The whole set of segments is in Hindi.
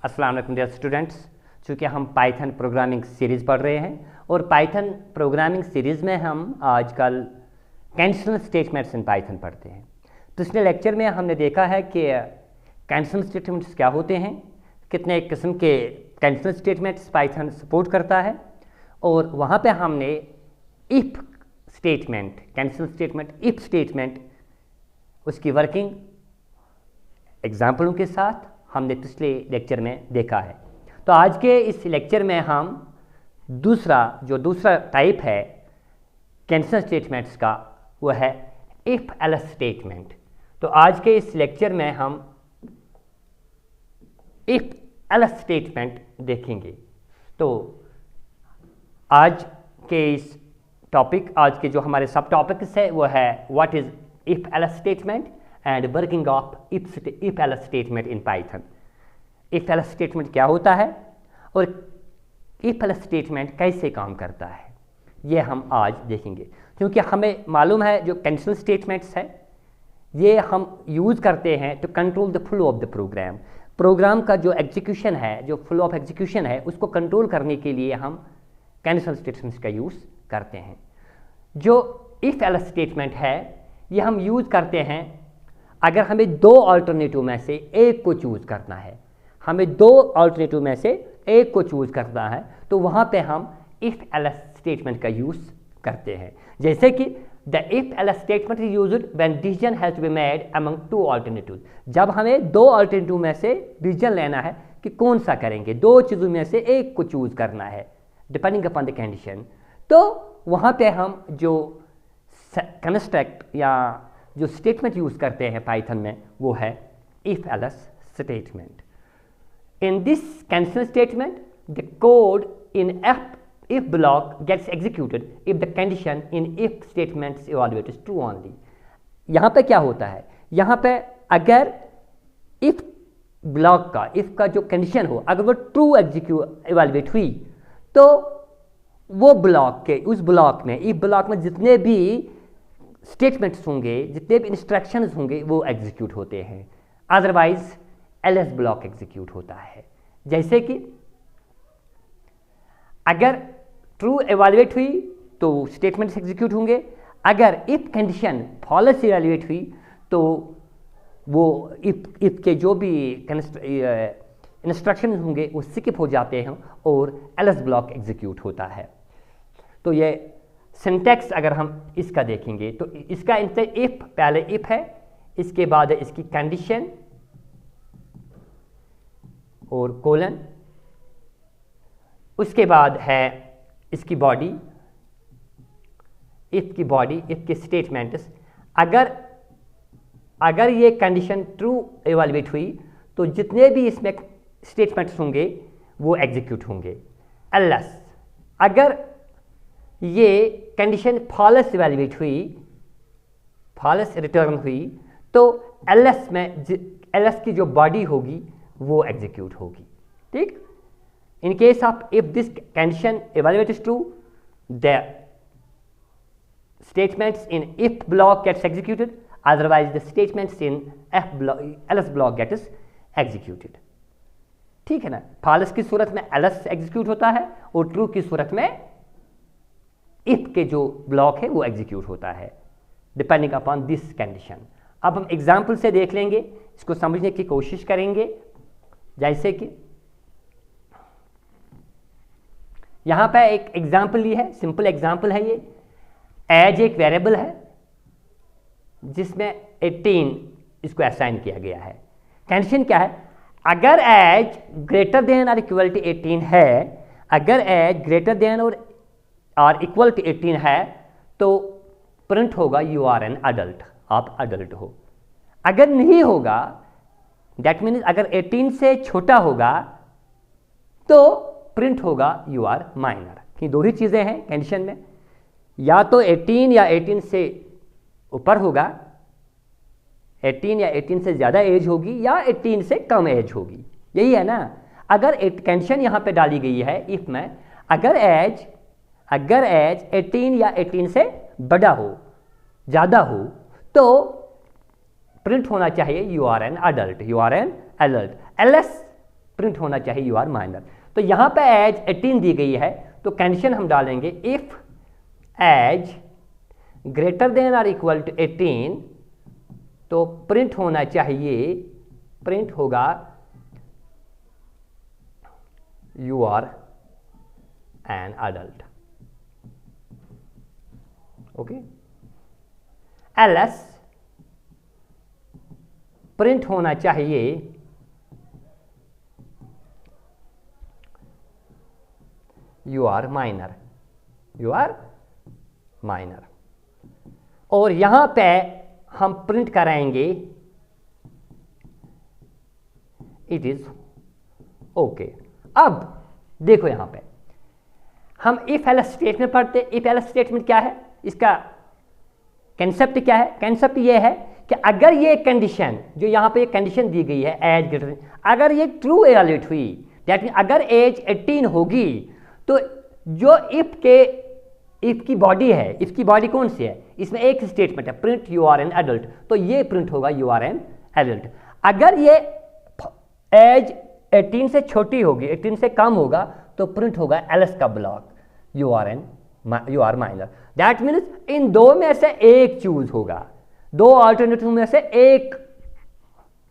अस्सलाम वालेकुम डियर स्टूडेंट्स। चूँकि हम पाइथन प्रोग्रामिंग सीरीज़ पढ़ रहे हैं और पाइथन प्रोग्रामिंग सीरीज़ में हम आजकल कंडीशनल स्टेटमेंट्स इन पाइथन पढ़ते हैं। पिछले लेक्चर में हमने देखा है कि कंडीशनल स्टेटमेंट्स क्या होते हैं, कितने किस्म के कंडीशनल स्टेटमेंट्स पाइथन सपोर्ट करता है, और वहाँ पे हमने if statement, conditional statement, if statement, उसकी वर्किंग एग्जाम्पलों के साथ हमने पिछले लेक्चर में देखा है। तो आज के इस लेक्चर में हम दूसरा टाइप है कंडीशनल स्टेटमेंट्स का, वो है इफ़ एल्स स्टेटमेंट। तो आज के इस लेक्चर में हम इफ़ एल्स स्टेटमेंट देखेंगे। तो आज के इस आज के जो हमारे सब टॉपिक्स है वो है what is if else statement and working of if else statement in Python. If else statement क्या होता है और इफ़ एल्स स्टेटमेंट कैसे काम करता है, ये हम आज देखेंगे। क्योंकि हमें मालूम है जो कंडीशनल स्टेटमेंट्स है ये हम यूज़ करते हैं to control the flow of the program. Program का जो एग्जीक्यूशन है, जो फ्लो ऑफ एग्जीक्यूशन है, उसको कंट्रोल करने के लिए हम कंडीशनल स्टेटमेंट्स का यूज़ करते हैं। जो इफ़ एल्स स्टेटमेंट है ये हम यूज़ करते हैं अगर हमें दो अल्टरनेटिव में से एक को चूज़ करना है। हमें दो अल्टरनेटिव में से एक को चूज़ करना है तो वहाँ पे हम इफ़ एल्स स्टेटमेंट का यूज़ करते हैं। जैसे कि the if else statement is used when decision has to be made among two alternative. जब हमें दो अल्टरनेटिव में से डिसीजन लेना है कि कौन सा करेंगे, दो चीज़ों में से एक को चूज़ करना है डिपेंडिंग अपॉन द कंडीशन, तो वहाँ पे हम जो कंस्ट्रक्ट या जो स्टेटमेंट यूज़ करते हैं पाइथन में वो है if else statement. In this conditional statement, the code in if block gets executed if the condition in if statements evaluates true only। यहाँ पे क्या होता है, यहाँ पे अगर if ब्लॉक का if का जो कंडीशन हो अगर वो ट्रू evaluate हुई तो वो ब्लॉक के उस ब्लॉक में if ब्लॉक में जितने भी स्टेटमेंट्स होंगे, जितने भी इंस्ट्रक्शंस होंगे वो एग्जीक्यूट होते हैं, अदरवाइज एल्स ब्लॉक एग्जीक्यूट होता है। जैसे कि अगर ट्रू एवेल्युएट हुई तो स्टेटमेंट्स एग्जीक्यूट होंगे, अगर इफ कंडीशन फॉल्स एवेल्युएट हुई तो वो इफ के जो भी इंस्ट्रक्शंस होंगे वो स्किप हो जाते हैं और एल्स ब्लॉक एग्जीक्यूट होता है। तो ये सिंटैक्स अगर हम इसका देखेंगे तो इसका इफ, पहले इफ है, इसके बाद है इसकी कंडीशन और कोलन, उसके बाद है इसकी बॉडी, इफ की बॉडी, इफ के स्टेटमेंट्स। अगर ये कंडीशन ट्रू एवेल्युएट हुई तो जितने भी इसमें स्टेटमेंट्स होंगे वो एग्जीक्यूट होंगे। एल्स अगर ये कंडीशन फॉल्स एवेल्युएट हुई, फॉल्स रिटर्न हुई तो एल्स में एल्स की जो बॉडी होगी वो एग्जीक्यूट होगी। ठीक, in case of if this condition evaluate is true the statements in if block gets executed, otherwise the statements in else block gets executed. ठीक है ना, फॉल्स की सूरत में एल्स एग्जीक्यूट होता है और ट्रू की सूरत में इफ के जो ब्लॉक है वो एग्जीक्यूट होता है डिपेंडिंग अपॉन दिस कंडीशन। अब हम एग्जाम्पल से देख लेंगे, इसको समझने की कोशिश करेंगे। जैसे कि यहां पर एक एग्जाम्पल ली है, सिंपल एग्जाम्पल है ये। एज एक वेरिएबल है जिसमें 18 इसको असाइन किया गया है। कंडीशन क्या है, अगर एज ग्रेटर देन और इक्वल टू 18 है, अगर एज ग्रेटर देन और इक्वल टू 18 है तो प्रिंट होगा यू आर एन अडल्ट, आप अडल्ट हो। अगर नहीं होगा, दैट मीन्स अगर 18 से छोटा होगा तो प्रिंट होगा यू आर माइनर। कि दो ही चीज़ें हैं कंडीशन में, या तो 18 या 18 से ऊपर होगा, 18 या 18 से ज़्यादा एज होगी, या 18 से कम एज होगी, यही है ना। अगर कंडीशन यहाँ पे डाली गई है इफ में, अगर एज 18 या 18 से बड़ा हो, ज़्यादा हो, तो प्रिंट होना चाहिए you are an adult, you are an adult. Else print होना चाहिए यू आर माइनर। तो यहां पे एज 18 दी गई है, तो कंडीशन हम डालेंगे इफ एज ग्रेटर देन और इक्वल टू 18, तो प्रिंट होना चाहिए, प्रिंट होगा you are an adult. Okay, else print होना चाहिए you are minor, you are minor. और यहां पे हम प्रिंट कराएंगे इट इज ओके। अब देखो यहां पे हम इफ एल्स स्टेटमेंट पढ़ते। इफ एल्स स्टेटमेंट क्या है, इसका कंसेप्ट क्या है? कंसेप्ट ये है कि अगर ये कंडीशन जो यहां पे कंडीशन दी गई है एज ग्रेटर, अगर ये ट्रू इवैल्यूएट हुई, दैट मीन अगर एज 18 होगी, तो जो इफ की बॉडी है, इफ की बॉडी कौन सी है, इसमें एक स्टेटमेंट है print you are an adult, तो ये प्रिंट होगा यू आर एन एडल्ट। अगर ये एज 18 से छोटी होगी, 18 से कम होगा, तो प्रिंट होगा एल्स का block you are minor. That means इन दो में से एक चूज होगा, दो ऑल्टरनेटिव में से एक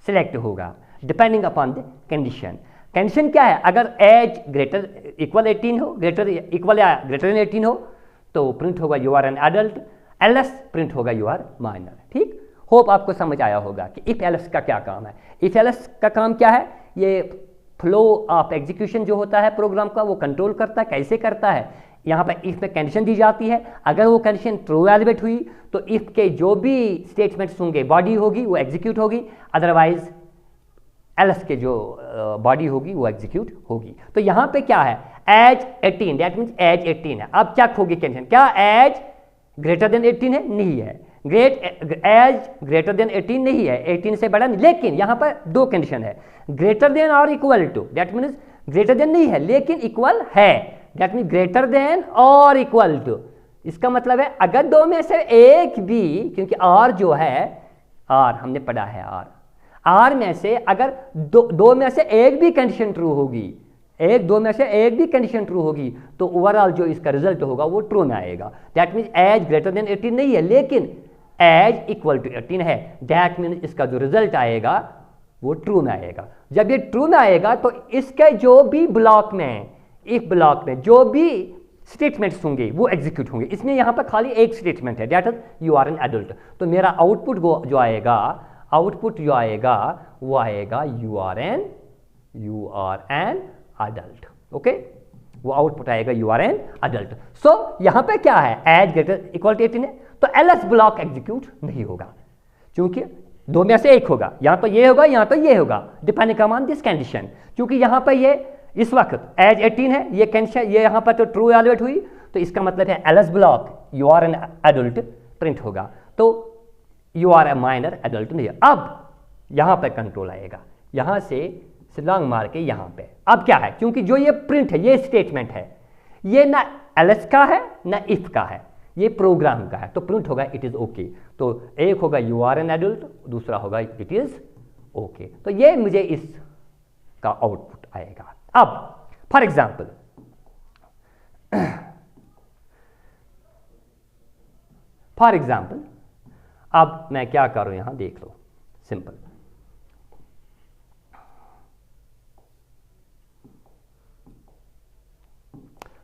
सिलेक्ट होगा depending upon the condition. Condition क्या है? अगर एज ग्रेटर इक्वल 18 हो, ग्रेटर इक्वल या ग्रेटर देन 18 हो, तो प्रिंट होगा you are an adult, else print होगा यू आर माइनर। ठीक, होप आपको समझ आया होगा कि इफ एल्स का क्या काम है। इफ एल्स का काम क्या है? ये फ्लो ऑफ एग्जीक्यूशन जो होता है प्रोग्राम का, वो कंट्रोल करता है। कैसे करता है? यहाँ पर इफ में कंडीशन दी जाती है, अगर वो कंडीशन ट्रू वैलिडेट हुई तो इफ के जो भी स्टेटमेंट्स होंगे, बॉडी होगी वो एग्जीक्यूट होगी, अदरवाइज एल्स के जो बॉडी होगी वो एग्जीक्यूट होगी। तो यहाँ पे क्या है? एज 18, दैट मीन्स एज 18 है। अब चेक होगी कंडीशन, क्या एज ग्रेटर देन 18 है? नहीं है। एज ग्रेटर देन 18 नहीं है, 18 से बड़ा नहीं। लेकिन यहाँ पर दो कंडीशन है, ग्रेटर देन और equal to. That means greater than नहीं है लेकिन इक्वल है, दैट मीन ग्रेटर देन और इक्वल टू। इसका मतलब है अगर दो में से एक भी, क्योंकि आर जो है, आर हमने पढ़ा है, आर में से अगर दो में से एक भी कंडीशन ट्रू होगी, दो में से एक भी कंडीशन ट्रू होगी, तो ओवरऑल जो इसका रिजल्ट होगा वो ट्रू में आएगा। That means age greater than 18 नहीं है लेकिन एज इक्वल टू 18 है, दैट मीन्स इसका जो रिजल्ट आएगा वो ट्रू में आएगा। जब ये ट्रू में आएगा तो इसके जो भी ब्लॉक में, इफ ब्लॉक में जो भी स्टेटमेंट्स होंगे वो एग्जीक्यूट होंगे। इसमें यहां पर खाली एक स्टेटमेंट है, that is you are an adult. तो मेरा आउटपुट जो आएगा, आउटपुट जो आएगा वो आएगा you are an adult. Okay, वो आउटपुट आएगा you are an adult. So यहां पे क्या है? एज ग्रेटर इक्वल टू 18 है, तो एल्स ब्लॉक एग्जीक्यूट नहीं होगा क्योंकि दो में से एक होगा, यहां तो ये होगा, यहां तो ये होगा, डिपेंडिंग अपॉन दिस कंडीशन। क्योंकि यहां पर ये इस वक्त एज 18 है, ये कंडीशन ये यहां पर तो ट्रू इवैल्यूएट हुई, तो इसका मतलब है else block you are an adult print होगा, तो you are a minor adult नहीं है। अब यहां पर कंट्रोल आएगा, यहां से लॉन्ग मार के यहां पे। अब क्या है? क्योंकि जो ये प्रिंट है, ये स्टेटमेंट है, ये ना एल्स का है ना इफ का है, ये प्रोग्राम का है, तो प्रिंट होगा इट इज ओके। तो एक होगा यू आर एन एडल्ट, दूसरा होगा इट इज ओके। तो ये मुझे इसका आउटपुट आएगा। अब फॉर एग्जाम्पल अब मैं क्या करूं, यहां देख लो, सिंपल।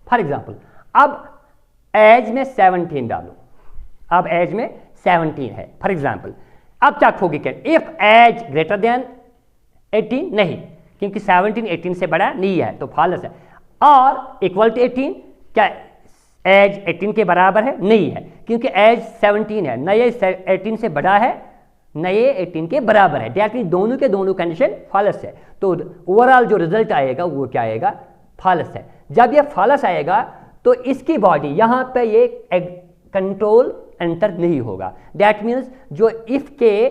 फॉर एग्जाम्पल अब एज में 17 डालो, अब एज में 17 है फॉर एग्जाम्पल। अब क्या होगी? क्या इफ एज ग्रेटर देन 18 नहीं, क्योंकि 17 18 से बड़ा नहीं है तो फॉल्स है। और इक्वल टू 18, क्या एज 18 के बराबर है? नहीं है, क्योंकि एज 17 है, न ये 18 से बड़ा है न ये 18 के बराबर है। दैट मीन दोनों के दोनों कंडीशन फॉल्स है, तो ओवरऑल जो रिजल्ट आएगा वो क्या आएगा? फॉल्स है। जब ये फॉल्स आएगा तो इसकी बॉडी यहां पे ये कंट्रोल एंटर नहीं होगा। दैट मीन्स जो इफ के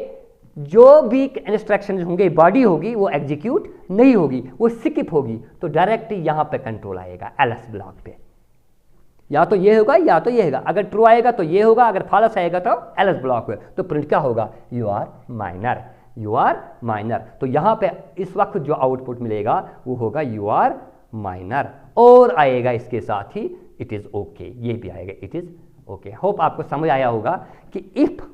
जो भी इंस्ट्रक्शंस होंगे, बॉडी होगी, वो एग्जीक्यूट नहीं होगी, वो स्किप होगी, तो डायरेक्ट यहां पे कंट्रोल आएगा एल्स ब्लॉक पे। या तो ये होगा या तो ये होगा, अगर ट्रू आएगा तो ये होगा, अगर फॉल्स आएगा तो एल्स ब्लॉक पे। तो प्रिंट क्या होगा? You are minor, you are minor. तो यहाँ पे इस वक्त जो आउटपुट मिलेगा वो होगा यू आर माइनर, और आएगा इसके साथ ही इट इज़ ओके, ये भी आएगा इट इज़ ओके। होप आपको समझ आया होगा कि if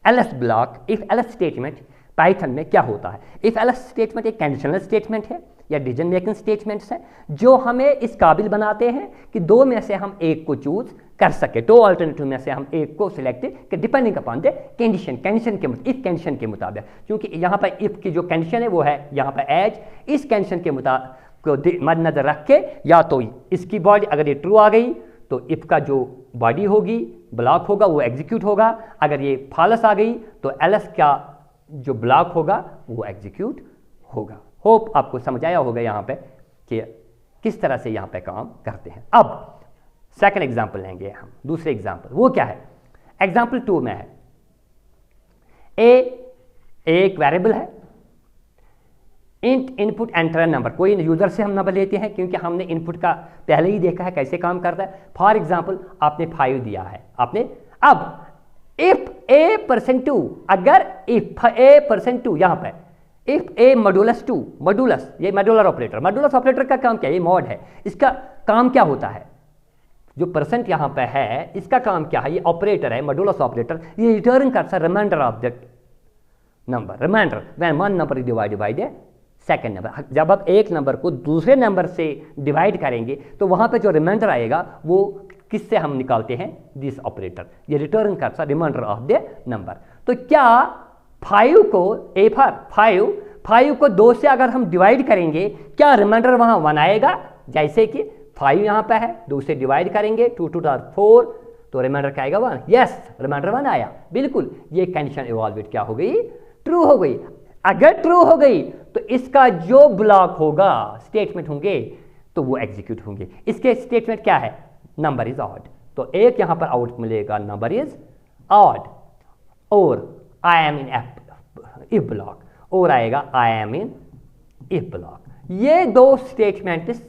else block, if else statement Python में क्या होता है। इफ एल्स स्टेटमेंट एक कंडीशनल स्टेटमेंट है या डिसीजन मेकिंग स्टेटमेंट्स हैं जो हमें इस काबिल बनाते हैं कि दो में से हम एक को चूज कर सके, दो अल्टरनेटिव में से हम एक को सिलेक्ट कर depending upon the condition, if condition के मुताबिक, क्योंकि यहाँ पर इफ की जो कंडीशन है वो है यहाँ पर एज, इस कंडीशन के मुताबिक को मद्देनजर रख के या तो इसकी बॉडी अगर ये ट्रू आ गई तो इफ का जो बॉडी होगी ब्लॉक होगा वो एग्जीक्यूट होगा, अगर ये फॉल्स आ गई तो एल्स का जो ब्लॉक होगा वो एग्जीक्यूट होगा। होप आपको समझ आया होगा यहाँ पे कि किस तरह से यहाँ पे काम करते हैं। अब सेकंड एग्जांपल लेंगे हम, दूसरे एग्जांपल, वो क्या है, एग्जांपल 2 में है ए एक वेरिएबल है, इंट इनपुट एंटर नंबर, कोई यूजर से हम नंबर लेते हैं क्योंकि हमने इनपुट का पहले ही देखा है कैसे काम करता है। फॉर एग्जांपल आपने 5 दिया है आपने, अब इफ a%2, अगर इफ a%2 यहाँ पे इफ a मॉडुलस 2, मॉडुलस ये मॉडुलर ऑपरेटर, मॉडुलस ऑपरेटर का काम क्या है, ये मॉड है, इसका काम क्या होता है, जो परसेंट यहाँ पे है इसका काम क्या है, ये ऑपरेटर है मॉडुलस ऑपरेटर, ये रिटर्न करता है remainder of the number, remainder when one number is divided by the second number. जब आप एक नंबर को दूसरे नंबर से डिवाइड करेंगे तो वहाँ पे जो रिमाइंडर आएगा वो किससे हम निकालते हैं, दिस ऑपरेटर, ये रिटर्न करता रिमाइंडर ऑफ द नंबर। तो क्या 5 को ए फॉर 5 को 2 से अगर हम डिवाइड करेंगे क्या रिमाइंडर वहाँ 1 आएगा, जैसे कि 5 यहाँ पे है 2 से डिवाइड करेंगे 2 2 4 तो रिमाइंडर क्या आएगा 1, यस रिमाइंडर 1 आया, बिल्कुल ये कंडीशन इवॉल्व क्या हो गई, ट्रू हो गई। अगर ट्रू हो गई तो इसका जो ब्लॉक होगा स्टेटमेंट होंगे तो वो एग्जीक्यूट होंगे। इसके स्टेटमेंट क्या है, नंबर इज ऑड, तो एक यहां पर आउट मिलेगा नंबर इज ऑड, और आई एम इन इफ ब्लॉक, और आएगा आई एम इन इफ ब्लॉक। ये दो स्टेटमेंट्स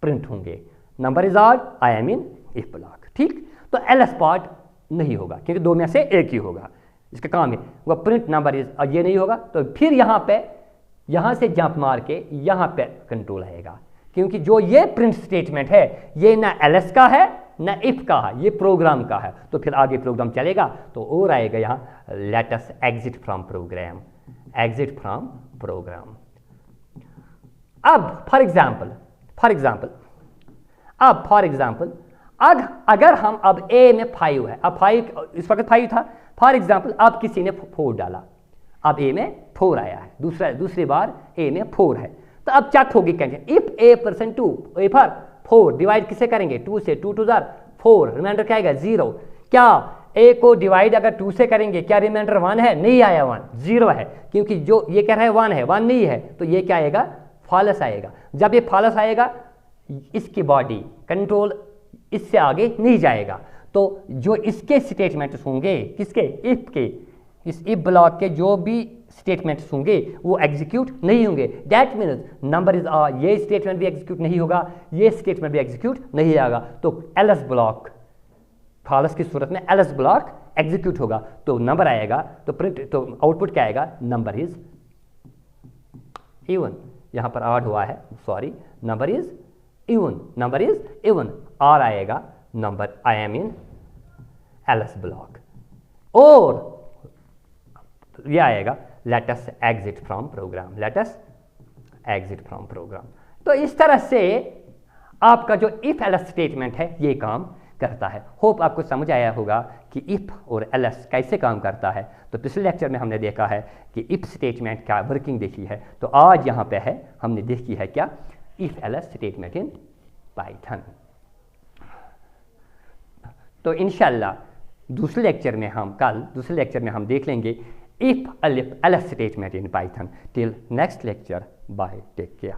प्रिंट होंगे, number is odd, I am in if block. ठीक, तो एल्स पार्ट नहीं होगा क्योंकि दो में से एक ही होगा, इसका काम है वो प्रिंट नंबर इज, और ये नहीं होगा तो फिर यहाँ से जंप मार के यहाँ पे कंट्रोल आएगा, क्योंकि जो ये प्रिंट स्टेटमेंट है ये ना एल्स का है ना इफ का है, ये प्रोग्राम का है, तो फिर आगे प्रोग्राम चलेगा तो और आएगा यहाँ let us exit from program, exit from program. अब फॉर एग्जाम्पल अगर हम अब ए में 5 है, अब 5 इस वक्त 5 था, फॉर एग्जाम्पल अब किसी ने 4 डाला, अब ए में 4 आया है, दूसरी बार ए में 4 है, तो अब चेक होगी condition if a%2 A for 4 divide किसे करेंगे 2 से, 2 2 4, रिमाइंडर क्या आएगा 0। क्या ए को डिवाइड अगर 2 से करेंगे क्या रिमाइंडर 1 है, नहीं आया 1, 0 है, क्योंकि जो ये कह रहा है 1 है, 1 नहीं है, तो ये क्या आएगा फॉल्स आएगा। जब ये फॉल्स आएगा इसकी बॉडी कंट्रोल इससे आगे नहीं जाएगा, तो जो इसके स्टेटमेंट्स होंगे किसके, इफ के, इस इफ ब्लॉक के जो भी स्टेटमेंट्स होंगे वो एग्जीक्यूट नहीं होंगे। दैट मीन्स नंबर इज ये स्टेटमेंट भी एग्जीक्यूट नहीं होगा, ये स्टेटमेंट भी एग्जीक्यूट नहीं आएगा, तो एल्स ब्लॉक फॉल्स की सूरत में एल्स ब्लॉक एग्जीक्यूट होगा, तो नंबर आएगा, तो प्रिंट, तो आउटपुट क्या आएगा, नंबर इज इवन, यहां पर ऐड हुआ है, सॉरी, नंबर इज इवन, और आएगा number I am in else block, और ये आएगा let us exit from program, let us exit from program. तो इस तरह से आपका जो इफ एल्स स्टेटमेंट है ये काम करता है। होप आपको समझ आया होगा कि इफ और एल्स कैसे काम करता है। तो पिछले लेक्चर में हमने देखा है कि इफ स्टेटमेंट क्या वर्किंग देखी है, तो आज यहाँ पे है हमने देखी है क्या, if else statement in Python. तो इंशाल्लाह दूसरे लेक्चर में हम देख लेंगे if else statement in Python. Till next lecture, bye, take care.